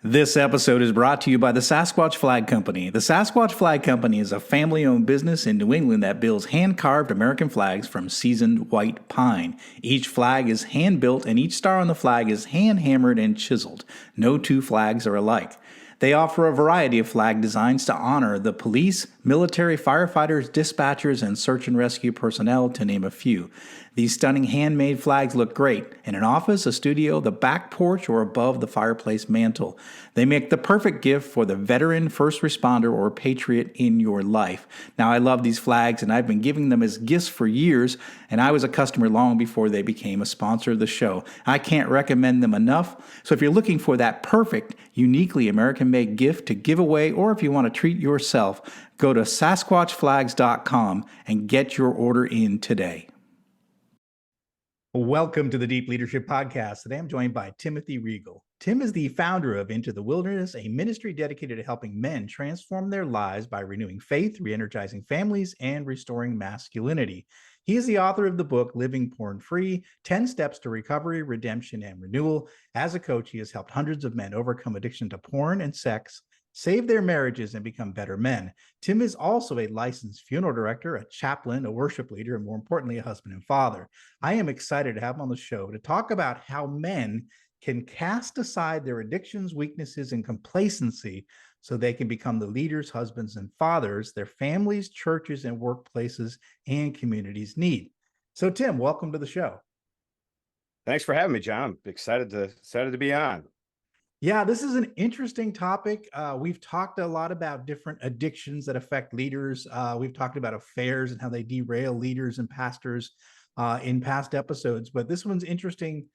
This episode is brought to you by the Sasquatch Flag Company. The Sasquatch Flag Company is a family-owned business in New England that builds hand-carved American flags from seasoned white pine. Each flag is hand-built and each star on the flag is hand-hammered and chiseled. No two flags are alike. They offer a variety of flag designs to honor the police, military, firefighters, dispatchers, and search and rescue personnel, to name a few. These stunning handmade flags look great in an office, a studio, the back porch, or above the fireplace mantle. They make the perfect gift for the veteran, first responder, or patriot in your life. Now, I love these flags, and I've been giving them as gifts for years, and I was a customer long before they became a sponsor of the show. I can't recommend them enough. So if you're looking for that perfect, uniquely American-made gift to give away, or if you want to treat yourself, go to SasquatchFlags.com and get your order in today. Welcome to the Deep Leadership Podcast. Today I'm joined by Timothy Reigle. Tim is the founder of Into the Wilderness, a ministry dedicated to helping men transform their lives by renewing faith, re-energizing families, and restoring masculinity. He is the author of the book, Living Porn Free, 10 Steps to Recovery, Redemption, and Renewal. As a coach, he has helped hundreds of men overcome addiction to porn and sex, save their marriages, and become better men. Tim is also a licensed funeral director, a chaplain, a worship leader, and more importantly, a husband and father. I am excited to have him on the show to talk about how men can cast aside their addictions, weaknesses, and complacency so they can become the leaders, husbands, and fathers their families, churches, and workplaces and communities need. So, Tim, welcome to the show. Thanks for having me, John. I'm excited to be on. Yeah, this is an interesting topic. We've talked a lot about different addictions that affect leaders. We've talked about affairs and how they derail leaders and pastors in past episodes. But this one's interesting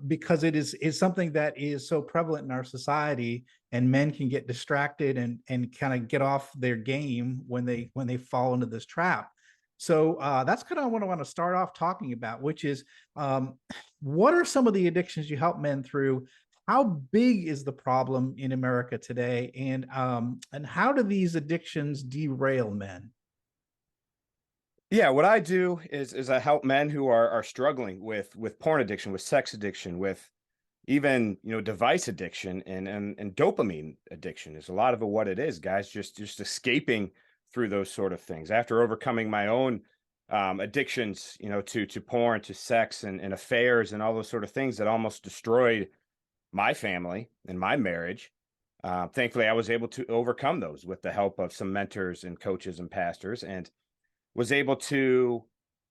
because it is something that is so prevalent in our society, and men can get distracted and kind of get off their game when they fall into this trap. So that's kind of what I want to start off talking about, which is what are some of the addictions you help men through? How big is the problem in America today, and how do these addictions derail men? Yeah, what I do is I help men who are struggling with porn addiction, with sex addiction, with even device addiction and dopamine addiction is a lot of it. What it is, guys, just escaping through those sort of things after overcoming my own addictions, to porn, to sex, and affairs, and all those sort of things that almost destroyed my family and my marriage. Thankfully, I was able to overcome those with the help of some mentors and coaches and pastors, and was able to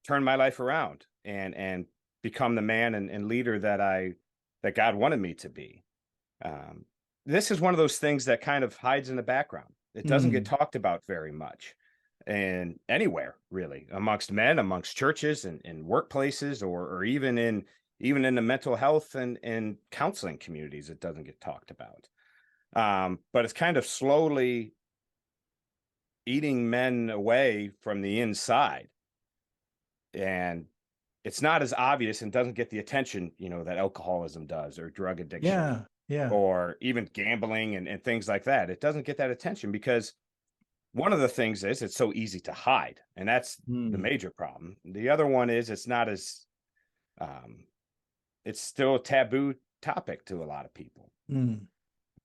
turn my life around and become the man and leader that God wanted me to be. This is one of those things that kind of hides in the background. It doesn't get talked about very much, and anywhere really, amongst men, amongst churches and workplaces, or even in the mental health and counseling communities. It doesn't get talked about. But it's kind of slowly eating men away from the inside. And it's not as obvious and doesn't get the attention, that alcoholism does, or drug addiction, or even gambling and things like that. It doesn't get that attention because one of the things is it's so easy to hide. And that's the major problem. The other one is it's not as, it's still a taboo topic to a lot of people.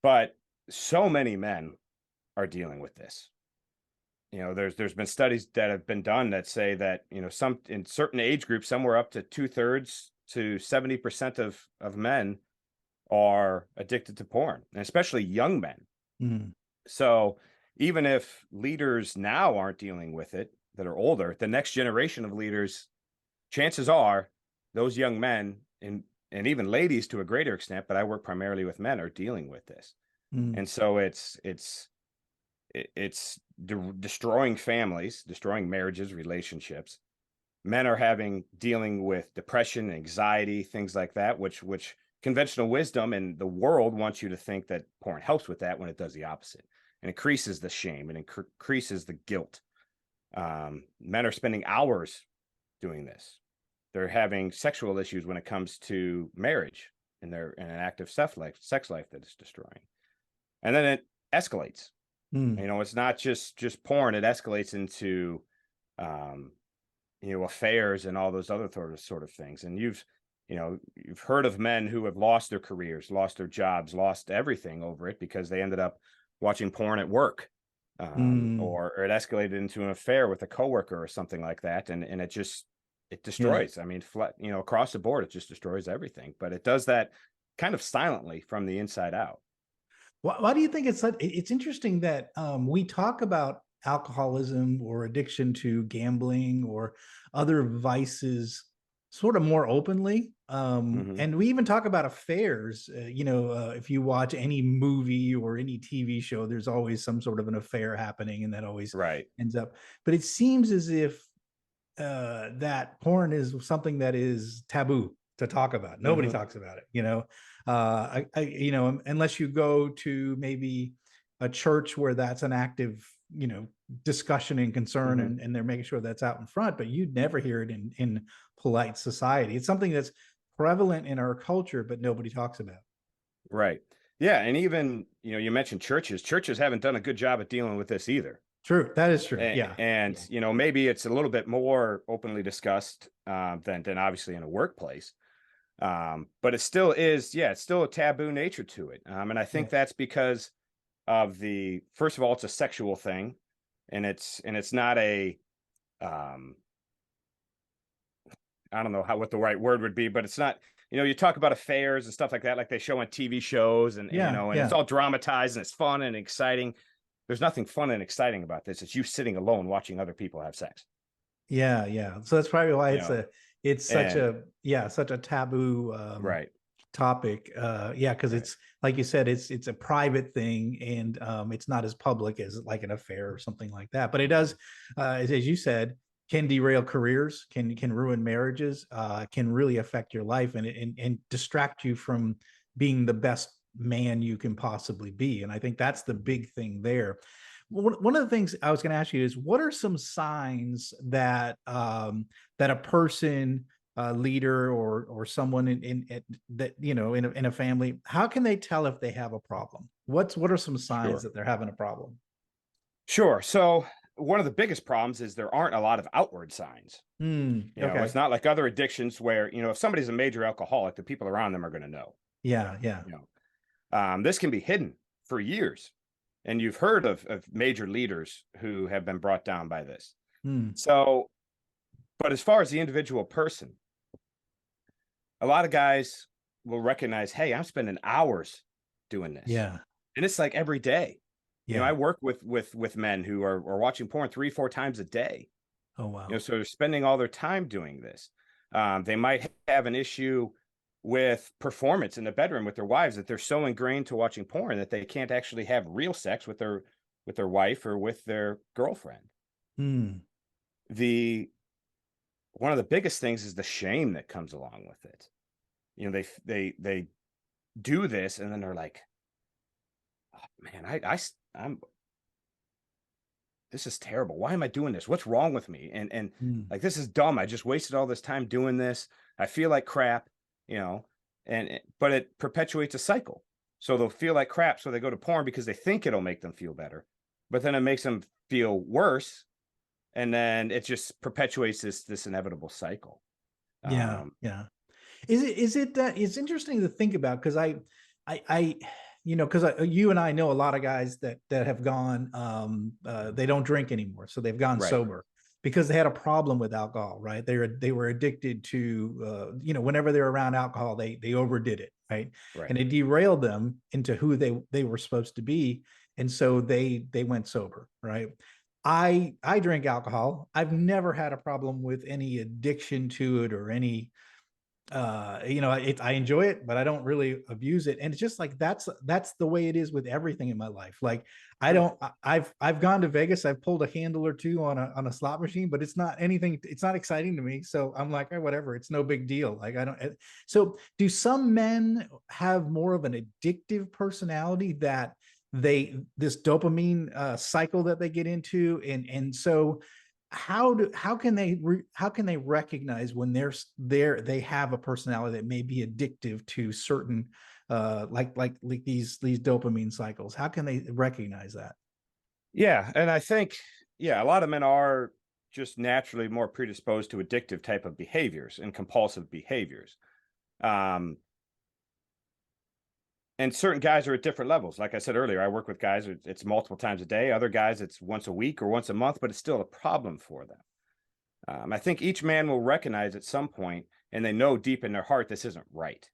But so many men are dealing with this. There's been studies that have been done that say that, some in certain age groups, somewhere up to 2/3 to 70% of men are addicted to porn, and especially young men. So even if leaders now aren't dealing with it that are older, the next generation of leaders, chances are those young men and even ladies to a greater extent, but I work primarily with men, are dealing with this. And so it's destroying families, destroying marriages, relationships. Men are dealing with depression, anxiety, things like that, which conventional wisdom and the world wants you to think that porn helps with that, when it does the opposite and increases the shame and increases the guilt. Men are spending hours doing this. They're having sexual issues when it comes to marriage, and they're in an active sex life that is destroying. And then it escalates. It's not just porn. It escalates into, affairs and all those other sort of things. And you've heard of men who have lost their careers, lost their jobs, lost everything over it because they ended up watching porn at work, Mm, or it escalated into an affair with a coworker or something like that, and it yeah. destroys. I mean, across the board, it just destroys everything. But it does that kind of silently from the inside out. Why do you think it's interesting that we talk about alcoholism or addiction to gambling or other vices sort of more openly? Hmm. And we even talk about affairs. If you watch any movie or any TV show, there's always some sort of an affair happening, and that always Right. ends up. But it seems as if that porn is something that is taboo to talk about. Nobody Hmm. talks about it, unless you go to maybe a church where that's an active, discussion and concern, Hmm. and they're making sure that's out in front, but you'd never hear it in polite society. It's something that's prevalent in our culture, but nobody talks about. Right. Yeah. And even, you mentioned churches. Churches haven't done a good job at dealing with this either. True. That is true. And, Yeah. and Yeah. maybe it's a little bit more openly discussed than obviously in a workplace. But it still is, yeah, it's still a taboo nature to it. And I think Yeah. that's because of first of all, it's a sexual thing, and it's not um, I don't know what the right word would be, but it's not, you talk about affairs and stuff like they show on TV shows, Yeah. and it's Yeah. all dramatized and it's fun and exciting. There's nothing fun and exciting about this. It's you sitting alone watching other people have sex, Yeah. Yeah. So that's probably why you know, it's and such a taboo right, topic. Yeah, because right, it's like you said, it's a private thing, and it's not as public as like an affair or something like that. But it does, as you said, can derail careers, can ruin marriages, can really affect your life, and distract you from being the best man you can possibly be. And I think that's the big thing there. One of the things I was going to ask you is, what are some signs that a person, leader, or someone in that, in a family, how can they tell if they have a problem? What are some signs sure. that they're having a problem? Sure. So one of the biggest problems is there aren't a lot of outward signs. It's Okay. not like other addictions where, if somebody's a major alcoholic, the people around them are going to know. Yeah. Yeah. You this can be hidden for years, and you've heard of major leaders who have been brought down by this. Hmm. So, but as far as the individual person, a lot of guys will recognize, hey, I'm spending hours doing this, Yeah. and it's like every day. I Yeah. work with men who are watching porn 3-4 times a day. Oh, wow. So they're spending all their time doing this. They might have an issue with performance in the bedroom with their wives, that they're so ingrained to watching porn that they can't actually have real sex with their wife or with their girlfriend. Hmm. The One of the biggest things is the shame that comes along with it. They do this and then they're like, oh, man, I'm this is terrible. Why am I doing this? What's wrong with me? And Hmm. like, this is dumb. I just wasted all this time doing this. I feel like crap, you know, but it perpetuates a cycle. So they'll feel like crap. So they go to porn because they think it'll make them feel better, but then it makes them feel worse. And then it just perpetuates this inevitable cycle. Yeah. Um, Yeah. Is it that it's interesting to think about, because I because you and I know a lot of guys that have gone, they don't drink anymore, so they've gone right, sober because they had a problem with alcohol, right? They were addicted to, whenever they're around alcohol, they overdid it, right? right. And it derailed them into who they were supposed to be, and so they went sober, right? I drink alcohol. I've never had a problem with any addiction to it or any, I enjoy it, but I don't really abuse it. And it's just like that's the way it is with everything in my life. Like, I Sure. don't I've gone to Vegas, I've pulled a handle or two on a slot machine, but it's not anything, it's not exciting to me, so I'm like, whatever, it's no big deal. Like, I don't. So do some men have more of an addictive personality, that this dopamine cycle that they get into, and so how can they recognize when they have a personality that may be addictive to certain, like these dopamine cycles? How can they recognize that? Yeah. And I think, yeah, a lot of men are just naturally more predisposed to addictive type of behaviors and compulsive behaviors. Um, and certain guys are at different levels. Like I said earlier, I work with guys, it's multiple times a day. Other guys, it's once a week or once a month, but it's still a problem for them. I think each man will recognize at some point, and they know deep in their heart, this isn't right.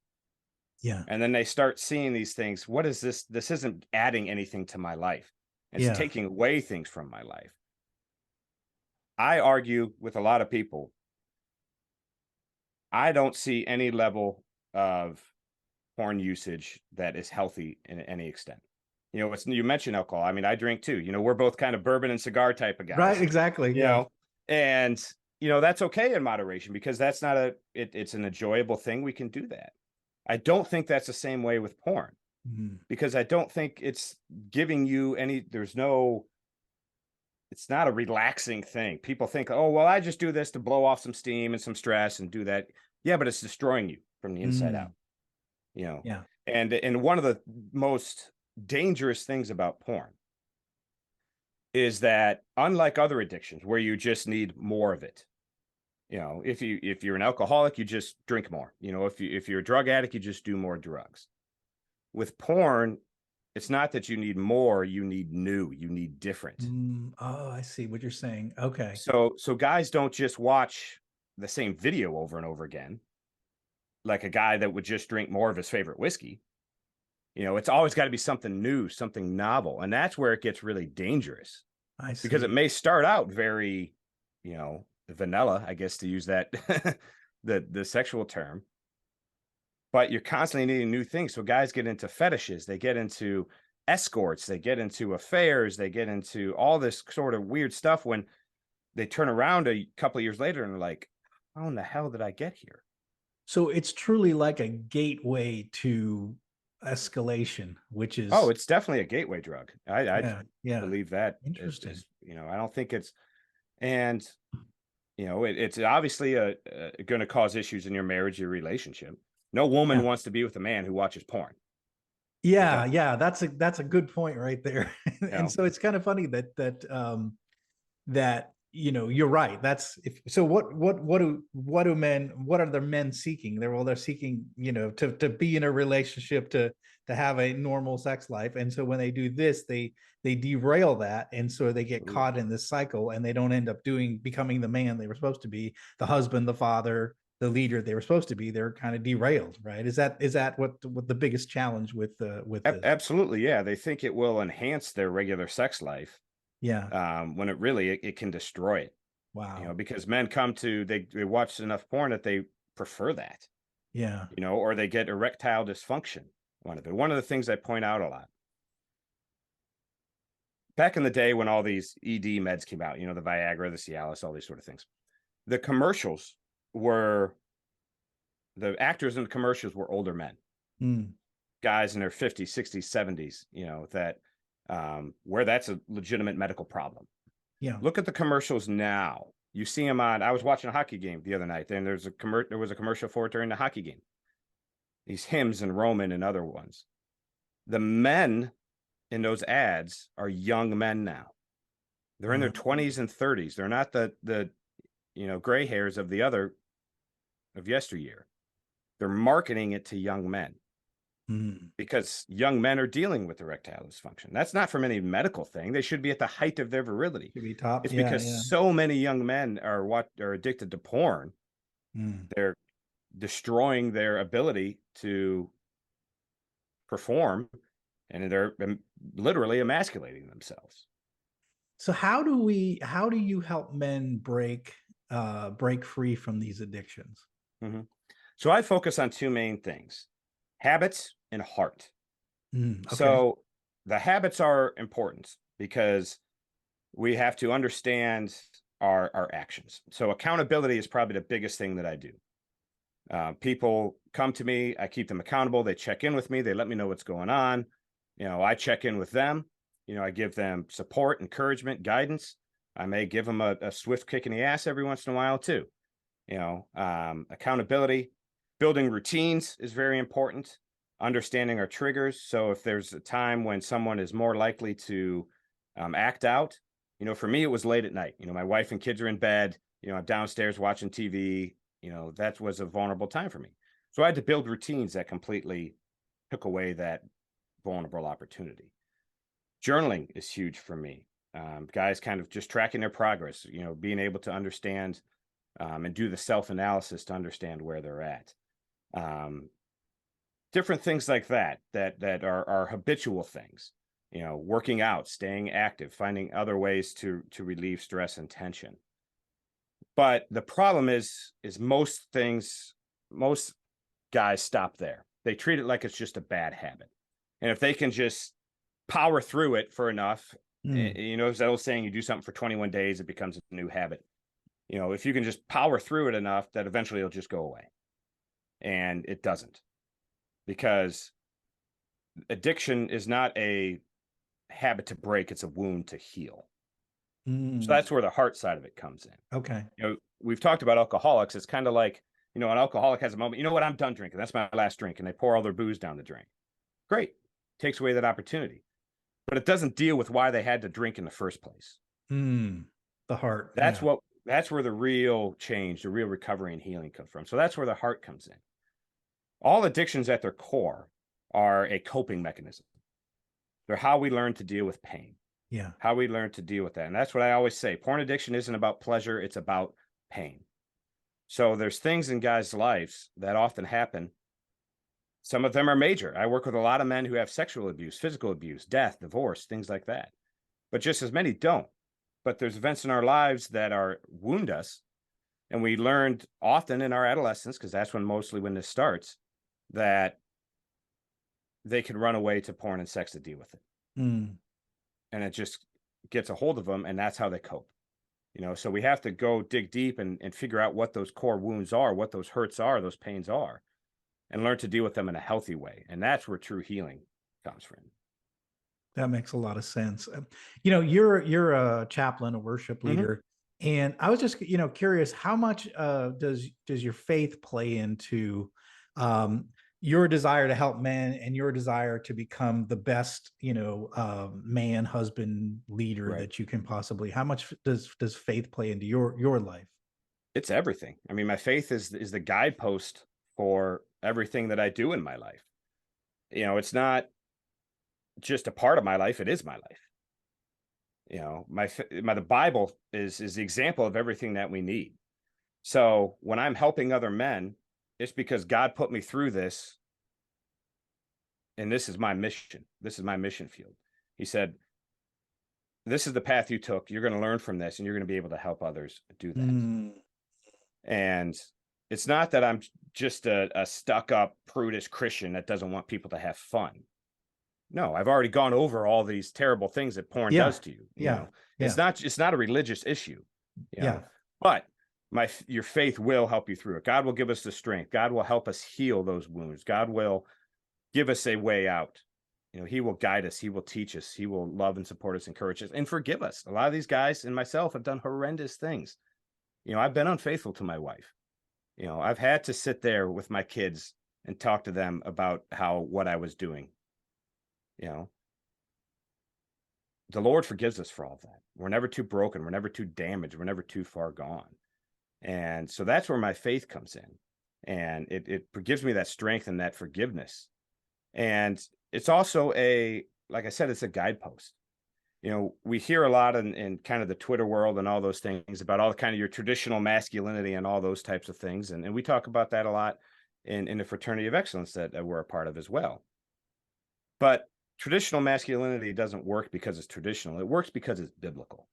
Yeah. And then they start seeing these things. What is this? This isn't adding anything to my life. It's Yeah. taking away things from my life. I argue with a lot of people. I don't see any level of porn usage that is healthy in any extent. You know, you mentioned alcohol. I mean, I drink too. You know, we're both kind of bourbon and cigar type of Right. guys. Exactly. You Yeah. know, and that's okay in moderation, because that's not it's an enjoyable thing. We can do that. I don't think that's the same way with porn, Mhm. because I don't think it's giving you it's not a relaxing thing. People think, oh, well, I just do this to blow off some steam and some stress and do that. Yeah, but it's destroying you from the inside out, Mm. you know. Yeah. And one of the most dangerous things about porn is that, unlike other addictions where you just need more of it, if you're an alcoholic, you just drink more. If you're a drug addict, you just do more drugs. With porn, it's not that you need more, you need new, you need different. Oh, I see what you're saying. Okay. So guys don't just watch the same video over and over again, like a guy that would just drink more of his favorite whiskey. It's always got to be something new, something novel. And that's where it gets really dangerous, I because it see. may start out very, vanilla, I guess, to use that the sexual term, but you're constantly needing new things. So guys get into fetishes, they get into escorts, they get into affairs, they get into all this sort of weird stuff, when they turn around a couple of years later and they're like, how in the hell did I get here? So it's truly like a gateway to escalation, which Oh, is, it's definitely a gateway drug. I yeah, yeah. believe that Interesting. is, I don't think it's, and it's obviously going to cause issues in your marriage, your relationship. No woman Yeah. wants to be with a man who watches porn. Okay. Yeah, yeah, that's a good point right there. You And know, so it's kind of funny that you're right. That's if so. What are the men seeking? They're seeking to be in a relationship, to have a normal sex life, and so when they do this, they derail that, and so they get absolutely. caught in this cycle, and they don't end up becoming the man they were supposed to be, the husband, the father, the leader they were supposed to be. They're kind of derailed, right? Is that what the biggest challenge with this? Absolutely, yeah. They think it will enhance their regular sex life, Yeah. when it can destroy it. Wow. Because men they watch enough porn that they prefer that, Yeah. or they get erectile dysfunction. One of the things I point out a lot, back in the day when all these ED meds came out, the Viagra, the Cialis, all these sort of things, the commercials were the actors in the commercials were older men, Mm. guys in their 50s, 60s, 70s, that where that's a legitimate medical problem. Yeah. Look at the commercials now. You see them on. I was watching a hockey game the other night. Then there was a commercial for it during the hockey game. These Hims and Roman and other ones. The men in those ads are young men now. They're in their 20s and 30s. They're not the gray hairs of yesteryear. They're marketing it to young men, Mm. because young men are dealing with erectile dysfunction. That's not from any medical thing. They should be at the height of their virility. Should be top. It's Yeah, because yeah. so many young men are addicted to porn. Mm. They're destroying their ability to perform, and they're literally emasculating themselves. So how do you help men break free from these addictions? Mm-hmm. So I focus on two main things: habits and heart. Okay. So the habits are important because we have to understand our actions. So accountability is probably the biggest thing that I do. People come to me, I keep them accountable. They check in with me, they let me know what's going on. I check in with them. I give them support, encouragement, guidance. I may give them a swift kick in the ass every once in a while too. Accountability, building routines is very important. Understanding our triggers. So if there's a time when someone is more likely to act out, for me, it was late at night. My wife and kids are in bed. I'm downstairs watching TV. That was a vulnerable time for me. So I had to build routines that completely took away that vulnerable opportunity. Journaling is huge for me. Guys kind of just tracking their progress, being able to understand and do the self analysis to understand where they're at. Um, Different things like that are habitual things. Working out, staying active, finding other ways to relieve stress and tension. But the problem is most guys stop there. They treat it like it's just a bad habit. And if they can just power through it for enough, Mm, as that old saying, you do something for 21 days, it becomes a new habit. If you can just power through it enough, that eventually it'll just go away. And it doesn't, because addiction is not a habit to break, it's a wound to heal. So mm, that's where the heart side of it comes in. okay. We've talked about alcoholics. It's kind of like, an alcoholic has a moment, you know what, I'm done drinking. That's my last drink. And they pour all their booze down the drain. Great. Takes away that opportunity. But it doesn't deal with why they had to drink in the first place. Mm, the heart. That's Yeah. what that's where the real change, the real recovery and healing comes from. So that's where the heart comes in. All addictions at their core are a coping mechanism. They're how we learn to deal with pain, Yeah. how we learn to deal with that. And that's what I always say. Porn addiction isn't about pleasure, it's about pain. So there's things in guys' lives that often happen. Some of them are major. I work with a lot of men who have sexual abuse, physical abuse, death, divorce, things like that. But just as many don't. But there's events in our lives that are wound us. And we learned often in our adolescence, because that's when this starts, that they can run away to porn and sex to deal with it. Mm, And it just gets a hold of them, and that's how they cope. So we have to go dig deep and figure out what those core wounds are, what those hurts are, those pains are, and learn to deal with them in a healthy way. And that's where true healing comes from. that makes a lot of sense. You're a chaplain, a worship Hmm. leader, and I was just curious, how much does your faith play into um, your desire to help men and your desire to become the best man, husband, leader Right. that you can possibly? How much does faith play into your life? It's everything. I mean, my faith is the guidepost for everything that I do in my life. It's not just a part of my life; it is my life. The Bible is the example of everything that we need. So when I'm helping other men, it's because God put me through this, and this is my mission. This is my mission field. He said, "This is the path you took. You're going to learn from this, and you're going to be able to help others do that." Mm, And it's not that I'm just a stuck up, prudish Christian that doesn't want people to have fun. No, I've already gone over all these terrible things that porn yeah, does to you. yeah, It's yeah, not a religious issue, you yeah. know, but your faith will help you through it. God will give us the strength. God will help us heal those wounds. God will give us a way out. He will guide us. He will teach us. He will love and support us, encourage us, and forgive us. A lot of these guys and myself have done horrendous things. I've been unfaithful to my wife. I've had to sit there with my kids and talk to them about what I was doing. You know, the Lord forgives us for all of that. We're never too broken. We're never too damaged. We're never too far gone. And so that's where my faith comes in. And it gives me that strength and that forgiveness. And it's also like I said, it's a guidepost. We hear a lot in kind of the Twitter world and all those things about all kind of your traditional masculinity and all those types of things. And we talk about that a lot in the fraternity of excellence that we're a part of as well. But traditional masculinity doesn't work because it's traditional. It works because it's biblical.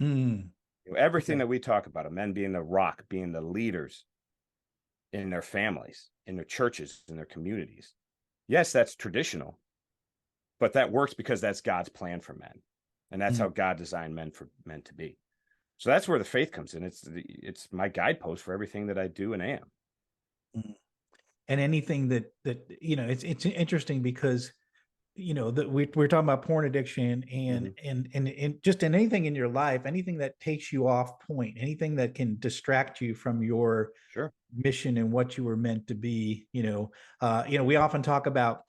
Mm, Everything okay. that we talk about, men being the rock, being the leaders in their families, in their churches, in their communities. Yes, that's traditional, but that works because that's God's plan for men. And that's Mm, how God designed men for men to be. So that's where the faith comes in. It's my guidepost for everything that I do and am. mm. And anything it's interesting because that we're talking about porn addiction and Hmm. just in anything in your life, anything that takes you off point, anything that can distract you from your Sure. mission and what you were meant to be. We often talk about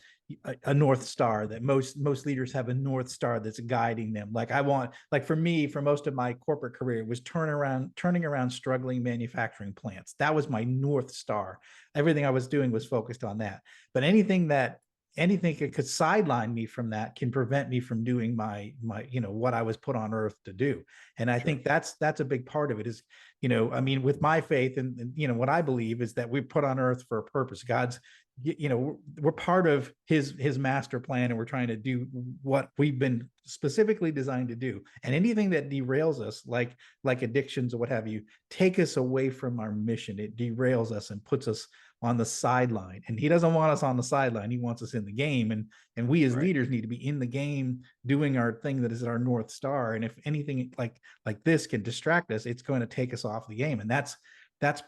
a North Star, that most leaders have a North Star that's guiding them. Like I want, like for me, for most of my corporate career, it was turning around struggling manufacturing plants. That was my North Star. Everything I was doing was focused on that. But anything that could sideline me from that can prevent me from doing my what I was put on earth to do. And I Sure. think that's a big part of it is, I mean, with my faith and what I believe is that we're put on earth for a purpose. God's, we're part of his master plan, and we're trying to do what we've been specifically designed to do. And anything that derails us, like addictions or what have you, take us away from our mission. It derails us and puts us on the sideline. And he doesn't want us on the sideline. He wants us in the game. And we as Right. leaders need to be in the game doing our thing that is our North Star. And if anything like this can distract us, it's going to take us off the game. And that's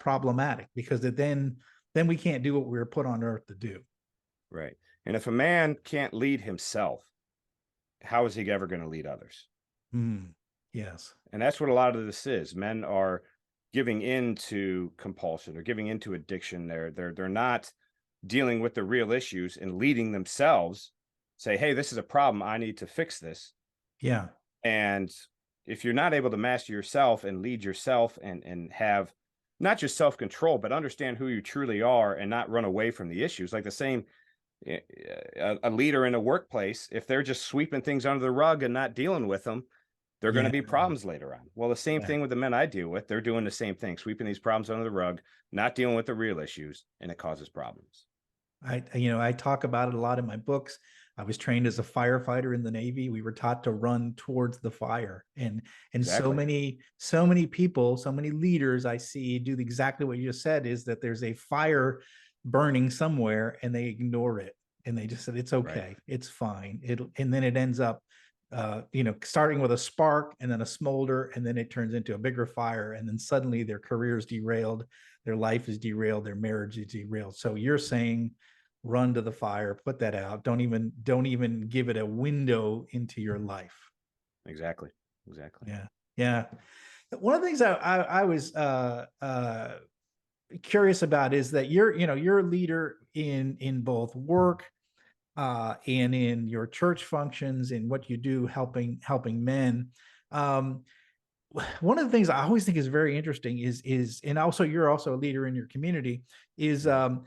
problematic, because then we can't do what we were put on earth to do. Right. And if a man can't lead himself, how is he ever going to lead others? Yes. And that's what a lot of this is. Men are giving into compulsion or giving into addiction. They're not dealing with the real issues and leading themselves. Say, hey, this is a problem. I need to fix this. Yeah. And if you're not able to master yourself and lead yourself and have not just self-control, but understand who you truly are and not run away from the issues, like the same a leader in a workplace, if they're just sweeping things under the rug and not dealing with them, they're going to be problems later on. Well, the same thing with the men I deal with. They're doing the same thing, sweeping these problems under the rug, not dealing with the real issues, and it causes problems. I talk about it a lot in my books. I was trained as a firefighter in the Navy. We were taught to run towards the fire, and Exactly. so many people, so many leaders I see do exactly what you just said, is that there's a fire burning somewhere and they ignore it, and they just said it's Right. okay, it's fine. And then it ends up starting with a spark and then a smolder, and then it turns into a bigger fire, and then suddenly their career is derailed, their life is derailed, their marriage is derailed. So you're saying run to the fire, put that out. Don't even give it a window into your life. Exactly. Yeah. Yeah. One of the things I was curious about is that you're a leader in both work and in your church functions, in what you do, helping men. Um, One of the things I always think is very interesting is and also you're also a leader in your community, is Right.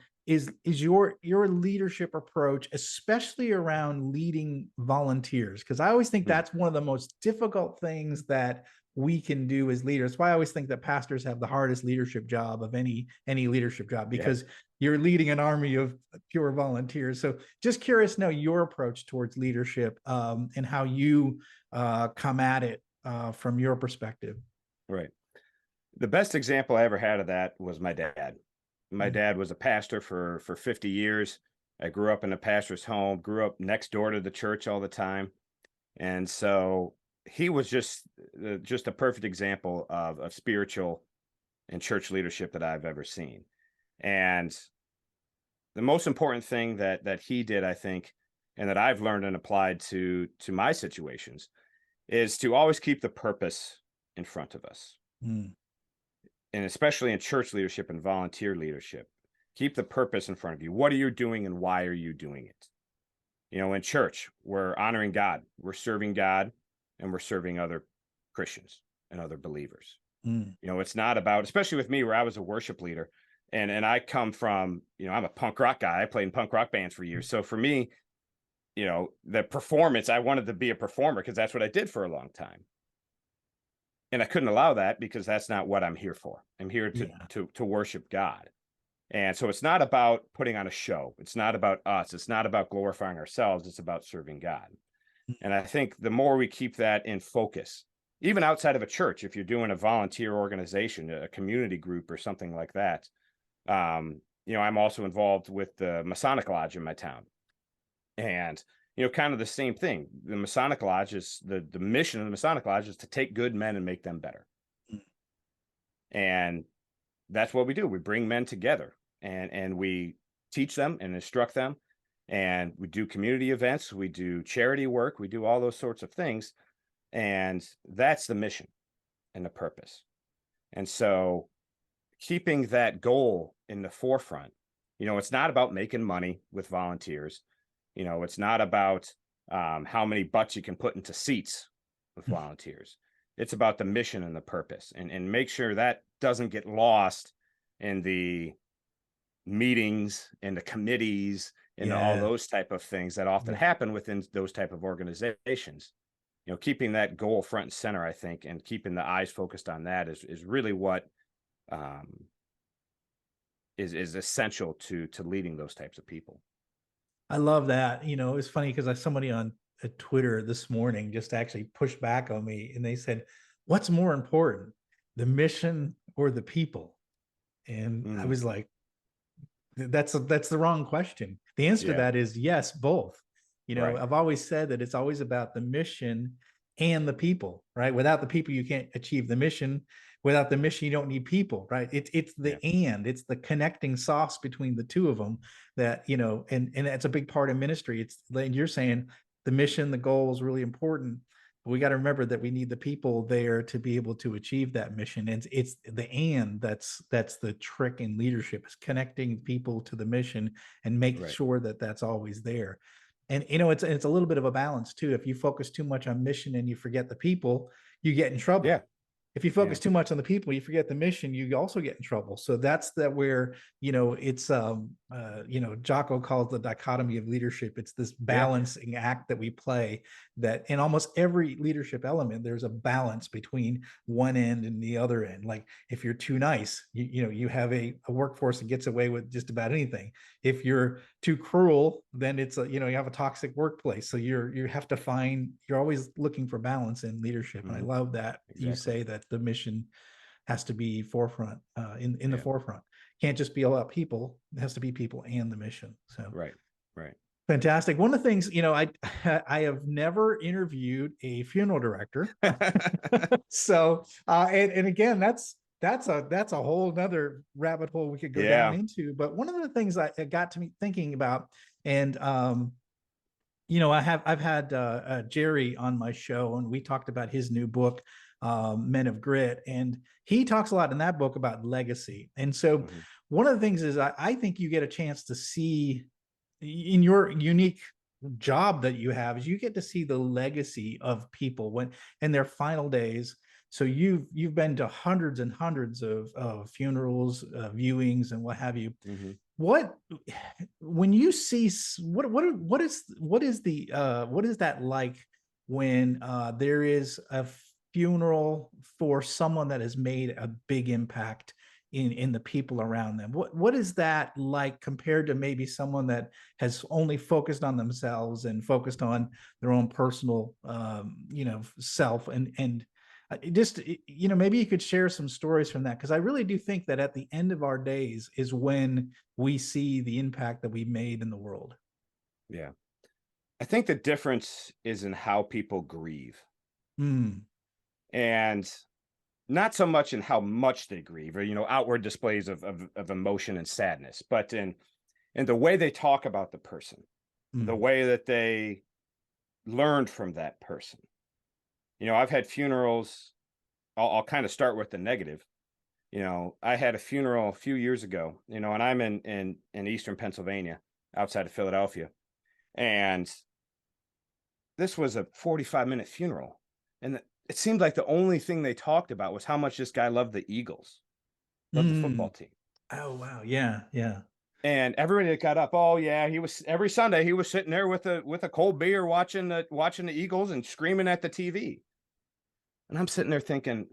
your leadership approach, especially around leading volunteers, because I always think Hmm. that's one of the most difficult things that we can do as leaders. That's why I always think that pastors have the hardest leadership job of any leadership job, Yeah. because you're leading an army of pure volunteers. So just curious to know your approach towards leadership, and how you come at it from your perspective. Right. The best example I ever had of that was my dad. My Mm. dad was a pastor for 50 years. I grew up in a pastor's home, grew up next door to the church all the time. And so he was just a perfect example of spiritual and church leadership that I've ever seen. And the most important thing that he did, I think, and that I've learned and applied to my situations, is to always keep the purpose in front of us. Mm. And especially in church leadership and volunteer leadership, keep the purpose in front of you. What are you doing and why are you doing it? In church, we're honoring God, we're serving God, and we're serving other Christians and other believers. Mm. It's not about, especially with me, where I was a worship leader, and I come from, I'm a punk rock guy. I played in punk rock bands for years. So for me, the performance, I wanted to be a performer because that's what I did for a long time. And I couldn't allow that because that's not what I'm here for. I'm here to Yeah. to worship God. And so it's not about putting on a show. It's not about us. It's not about glorifying ourselves. It's about serving God. And I think the more we keep that in focus, even outside of a church, if you're doing a volunteer organization, a community group or something like that, I'm also involved with the Masonic Lodge in my town. And, kind of the same thing. The Masonic Lodge is the mission of the Masonic Lodge is to take good men and make them better. Mm. And that's what we do. We bring men together and we teach them and instruct them. And we do community events, we do charity work, we do all those sorts of things. And that's the mission and the purpose. And so keeping that goal in the forefront, it's not about making money with volunteers. It's not about how many butts you can put into seats with volunteers. It's about the mission and the purpose, and make sure that doesn't get lost in the meetings and the committees and all Yeah. those type of things that often happen within those type of organizations. Keeping that goal front and center, I think, and keeping the eyes focused on that is really what um, is essential to leading those types of people. I love that. It's funny because I somebody on Twitter this morning just actually pushed back on me and they said, "What's more important, the mission or the people?" And I Mm, was like, that's the wrong question. The answer to yeah, that is yes, both. right. I've always said that it's always about the mission and the people, right? Without the people, you can't achieve the mission. Without the mission, you don't need people, right? It's Yeah, it's the connecting sauce between the two of them that, and that's a big part of ministry. It's like you're saying the mission, the goal is really important. But we got to remember that we need the people there to be able to achieve that mission. And it's the that's the trick in leadership, is connecting people to the mission and making right. sure that that's always there. And it's a little bit of a balance too. If you focus too much on mission and you forget the people, you get in trouble. Yeah, If you yeah, focus too much on the people, you forget the mission, you also get in trouble. So that's that where, it's Jocko calls the dichotomy of leadership. It's this yeah. balancing act that we play, that in almost every leadership element, there's a balance between one end and the other end. Like if you're too nice, you have a workforce that gets away with just about anything. If you're too cruel, then you have a toxic workplace. So you have to you're always looking for balance in leadership. And I Hmm. love that you Exactly. say that the mission has to be forefront, in the Yeah, forefront. Can't just be about people. It has to be people and the mission. So right, right. fantastic. One of the things, I have never interviewed a funeral director. So and again, that's a whole nother rabbit hole we could go down Yeah. into. But one of the things I it got to me thinking about, and I've had Jerry on my show, and we talked about his new book, Men of Grit, and he talks a lot in that book about legacy. And so, Hmm. one of the things is I think you get a chance to see in your unique job that you have, is you get to see the legacy of people when in their final days. So you've been to hundreds and hundreds of funerals, viewings, and what have you. Hmm. What when you see what is that like when there is a funeral for someone that has made a big impact in the people around them? What is that like compared to maybe someone that has only focused on themselves and focused on their own personal self, and just maybe you could share some stories from that, because I really do think that at the end of our days is when we see the impact that we made in the world. Yeah. I think the difference is in how people grieve, Mm. and not so much in how much they grieve or, outward displays of emotion and sadness, but in the way they talk about the person, the Mm. way that they learned from that person. I've had funerals. I'll kind of start with the negative. I had a funeral a few years ago, and I'm in Eastern Pennsylvania, outside of Philadelphia. And this was a 45-minute funeral. And it seemed like the only thing they talked about was how much this guy loved the Eagles, loved the football Mm. team. Oh wow, yeah, yeah. And everybody that got up, oh yeah, he was every Sunday he was sitting there with a cold beer watching the Eagles and screaming at the TV. And I'm sitting there thinking,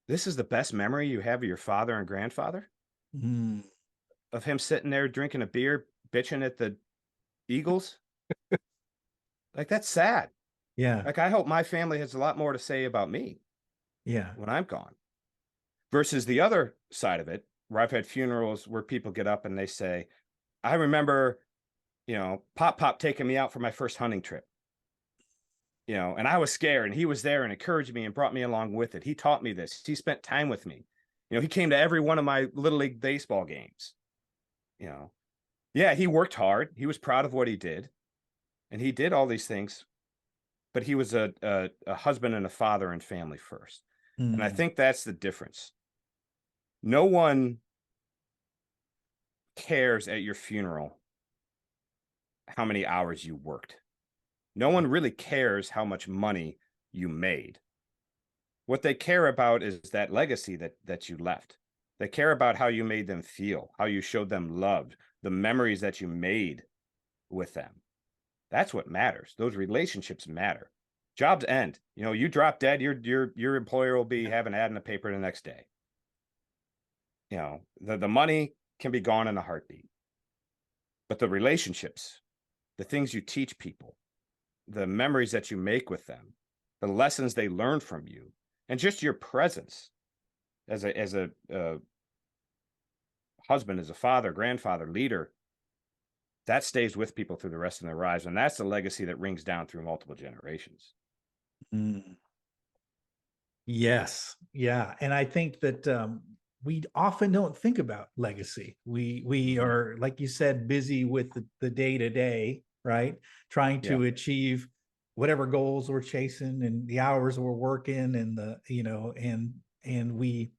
this is the best memory you have of your father and grandfather? Mm. Of him sitting there drinking a beer, bitching at the Eagles? Like, that's sad. Yeah, Like, I hope my family has a lot more to say about me yeah. when I'm gone. Versus the other side of it, where I've had funerals where people get up and they say, I remember, Pop taking me out for my first hunting trip, and I was scared, and he was there and encouraged me and brought me along with it. He taught me this. He spent time with me. He came to every one of my little league baseball games. You know, yeah, he worked hard. He was proud of what he did, and he did all these things, but he was a husband and a father and family first. And I Mm. think that's the difference. No one cares at your funeral how many hours you worked. No one really cares how much money you made. What they care about is that legacy that you left. They care about how you made them feel, how you showed them love, the memories that you made with them. That's what matters. Those relationships matter. Jobs end. You drop dead, your employer will be having an ad in the paper the next day. The money can be gone in a heartbeat. But the relationships, the things you teach people, the memories that you make with them, the lessons they learn from you, and just your presence as a husband, as a father, grandfather, leader, that stays with people through the rest of their lives. And that's the legacy that rings down through multiple generations. Mm. Yes. Yeah. And I think that we often don't think about legacy. We Mhm. are, like you said, busy with the day to day, right? Trying Yeah. to achieve whatever goals we're chasing and the hours we're working and and we,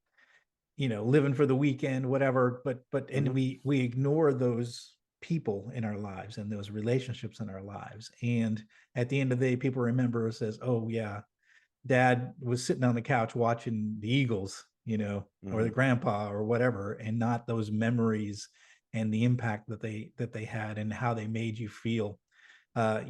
living for the weekend, whatever. And Mhm. we ignore those people in our lives and those relationships in our lives. And at the end of the day, people remember us as, oh yeah, dad was sitting on the couch watching the Eagles, or the Mhm. grandpa or whatever, and not those memories and the impact that they had and how they made you feel. I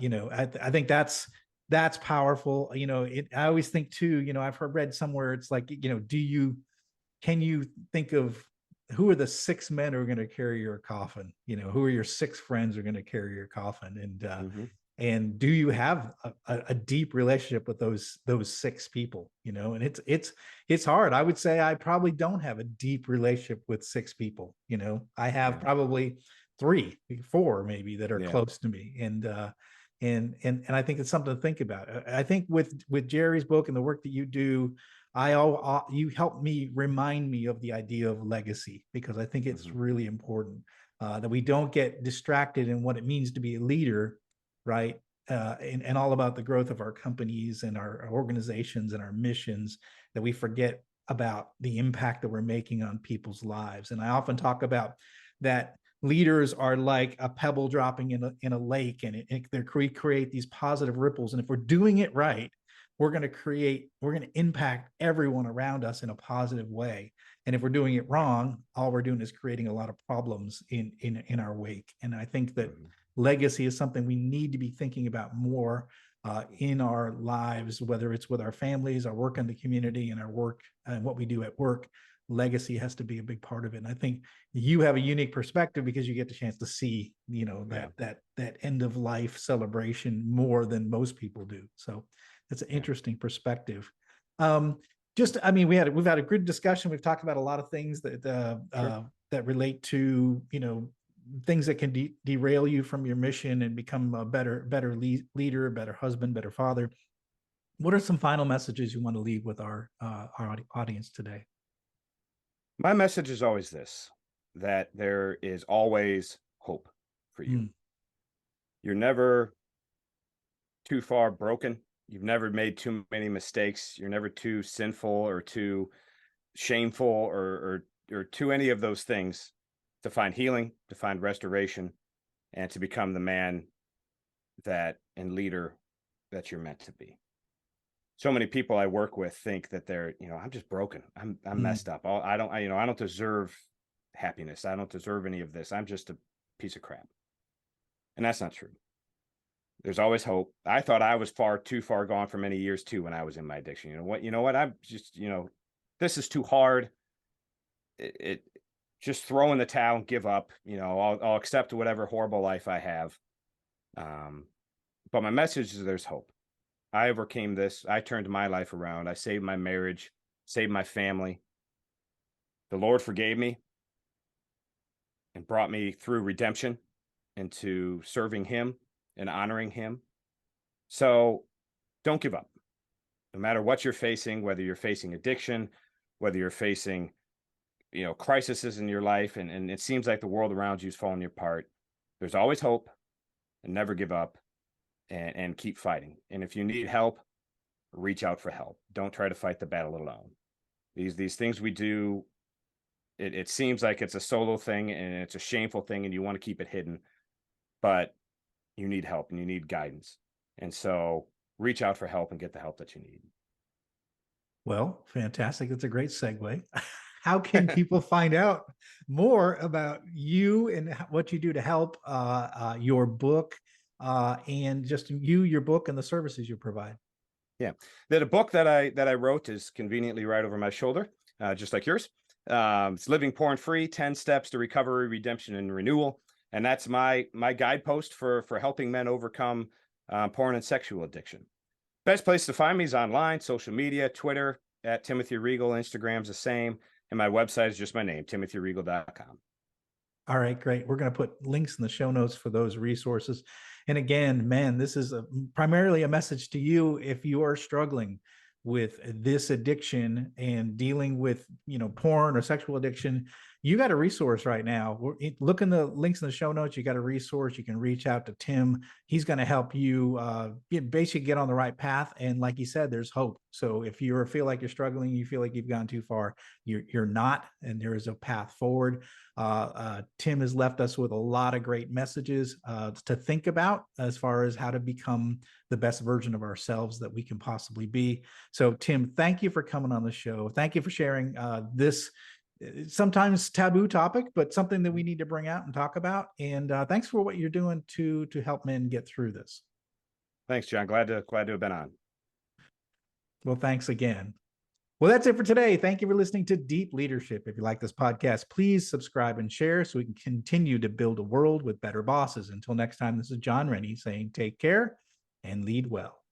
think that's powerful. I always think too, I've read somewhere it's like, can you think of who are the six men who are going to carry your coffin? Who are your six friends who are going to carry your coffin? Mhm. And do you have a deep relationship with those six people? And it's hard. I would say I probably don't have a deep relationship with six people. I have Yeah. probably three, four maybe that are Yeah. close to me, and I think it's something to think about. I think with Jerry's book and the work that you do, you help me remind me of the idea of legacy, because I think it's Mhm. really important that we don't get distracted in what it means to be a leader, right? And all about the growth of our companies and our organizations and our missions, that we forget about the impact that we're making on people's lives. And I often talk about that leaders are like a pebble dropping in a lake, and they create these positive ripples. And if we're doing it right, we're going to impact everyone around us in a positive way. And if we're doing it wrong, all we're doing is creating a lot of problems in our wake. And I think that Mhm. legacy is something we need to be thinking about more in our lives, whether it's with our families, our work in the community, and our work and what we do at work. Legacy has to be a big part of it. And I think you have a unique perspective because you get the chance to see, Yeah. that end of life celebration more than most people do. So that's an Yeah. interesting perspective. Um, we've had a good discussion. We've talked about a lot of things Sure. that relate to, things that can derail you from your mission and become a better leader, better husband, better father. What are some final messages you want to leave with our audience today? My message is always this, that there is always hope for you. Mm, You're never too far broken. You've never made too many mistakes. You're never too sinful or too shameful or to any of those things to find healing, to find restoration, and to become the man that and leader that you're meant to be. So many people I work with think that I'm just broken. I'm mm, messed up. I don't deserve happiness. I don't deserve any of this. I'm just a piece of crap. And that's not true. There's always hope. I thought I was far too far gone for many years too when I was in my addiction. You know what? I'm just, this is too hard. It just throw in the towel and give up. I'll accept whatever horrible life I have. Um, but my message is there's hope. I overcame this. I turned my life around. I saved my marriage, saved my family. The Lord forgave me and brought me through redemption into serving Him and honoring Him. So don't give up. No matter what you're facing, whether you're facing addiction, whether you're facing, crises in your life, and it seems like the world around you is falling apart, there's always hope, and never give up, and keep fighting. And if you need help, reach out for help. Don't try to fight the battle alone. These things we do, it seems like it's a solo thing and it's a shameful thing and you want to keep it hidden. But you need help and you need guidance. And so reach out for help and get the help that you need. Well, fantastic. That's a great segue. How can people find out more about you and what you do to help your book and just you, your book, and the services you provide? Yeah, the book that I wrote is conveniently right over my shoulder, just like yours. It's Living Porn Free: 10 Steps to Recovery, Redemption, and Renewal, and that's my guidepost for helping men overcome porn and sexual addiction. Best place to find me is online, social media, Twitter at Timothy Reigle, Instagram's the same, and my website is just my name, timothyreigle.com. All right, great. We're going to put links in the show notes for those resources. And again, man, this is primarily a message to you if you are struggling with this addiction and dealing with, porn or sexual addiction. You got a resource right now. Look in the links in the show notes. You got a resource. You can reach out to Tim. He's going to help you basically get on the right path. And like you said, there's hope. So if you feel like you're struggling, you feel like you've gone too far, you're not, and there is a path forward. Tim has left us with a lot of great messages to think about as far as how to become the best version of ourselves that we can possibly be. So, Tim, thank you for coming on the show. Thank you for sharing this sometimes taboo topic, but something that we need to bring out and talk about. And thanks for what you're doing to help men get through this. Thanks, John. Glad to have been on. Well, thanks again. Well, that's it for today. Thank you for listening to Deep Leadership. If you like this podcast, please subscribe and share so we can continue to build a world with better bosses. Until next time, this is John Rennie saying take care and lead well.